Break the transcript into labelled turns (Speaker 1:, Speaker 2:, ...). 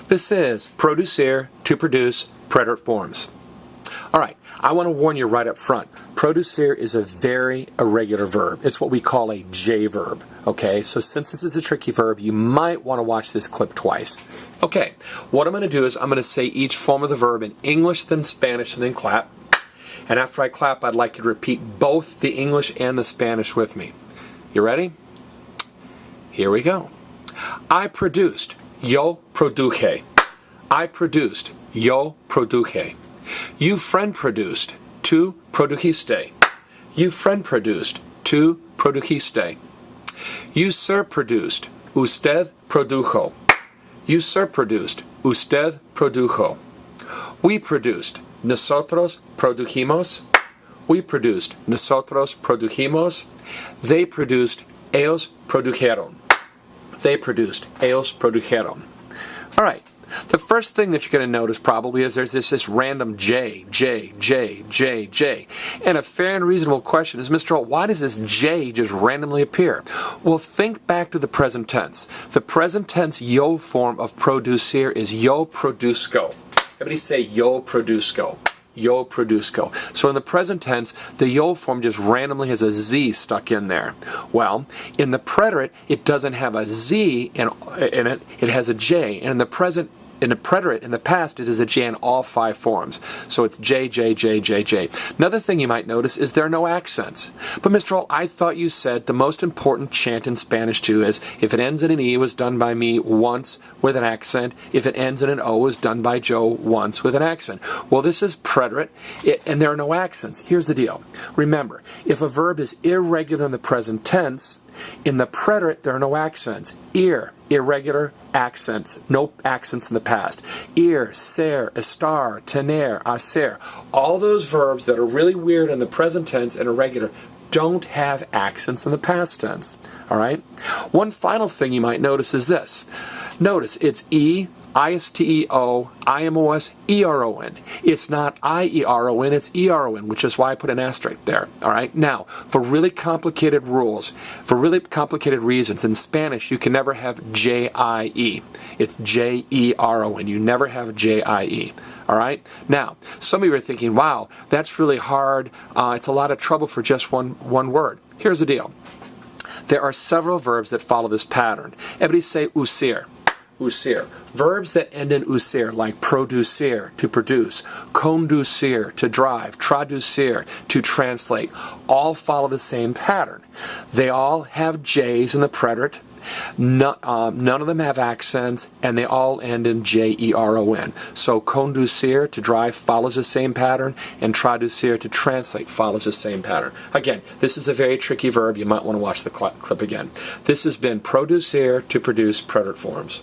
Speaker 1: This is PRODUCIR to produce preterite forms. All right, I want to warn you right up front. PRODUCIR is a very irregular verb. It's what we call a J verb. Okay, so since this is a tricky verb, you might want to watch this clip twice. Okay, what I'm going to do is I'm going to say each form of the verb in English, then Spanish, and then clap. And after I clap, I'd like you to repeat both the English and the Spanish with me. You ready? Here we go. I produced. Yo produje. I produced. Yo produje. You friend produced. Tú produjiste. You friend produced. Tú produjiste. You sir produced. Usted produjo. You sir produced. Usted produjo. We produced. Nosotros produjimos. We produced. Nosotros produjimos. They produced. Ellos produjeron. They produced. Ellos produjeron. All right. The first thing that you're going to notice probably is there's this random J. And a fair and reasonable question is, Mr. Holt, why does this J just randomly appear? Well, think back to the present tense. The present tense yo form of producir is yo produzco. Everybody say yo produzco. Yo produzco. So in the present tense, the yo form just randomly has a Z stuck in there. Well, in the preterite, it doesn't have a Z in it. It has a J. And in the preterite, in the past, it is a J in all 5 forms. So it's J. Another thing you might notice is there are no accents. But Mr. Holt, I thought you said the most important chant in Spanish too is if it ends in an E, it was done by me once with an accent. If it ends in an O, it was done by Joe once with an accent. Well, this is preterite, and there are no accents. Here's the deal. Remember, if a verb is irregular in the present tense, in the preterite, there are no accents. Irregular accents. No accents in the past. Ir, ser, estar, tener, hacer. All those verbs that are really weird in the present tense and irregular don't have accents in the past tense. All right? One final thing you might notice is this. Notice it's E, I-S-T-E-O, I-M-O-S, E-R-O-N. It's not I-E-R-O-N, it's E-R-O-N, which is why I put an asterisk there. All right? Now, for really complicated rules, for really complicated reasons, in Spanish, you can never have J-I-E. It's J-E-R-O-N. You never have J-I-E. All right? Now, some of you are thinking, wow, that's really hard. It's a lot of trouble for just one word. Here's the deal. There are several verbs that follow this pattern. Everybody say usir. Usir. Verbs that end in usir, like producir, to produce, conducir, to drive, traducir, to translate, all follow the same pattern. They all have J's in the preterite. None of them have accents, and they all end in J-E-R-O-N. So conducir, to drive, follows the same pattern, and traducir, to translate, follows the same pattern. Again, this is a very tricky verb. You might want to watch the clip again. This has been PRODUCIR to produce preterite forms.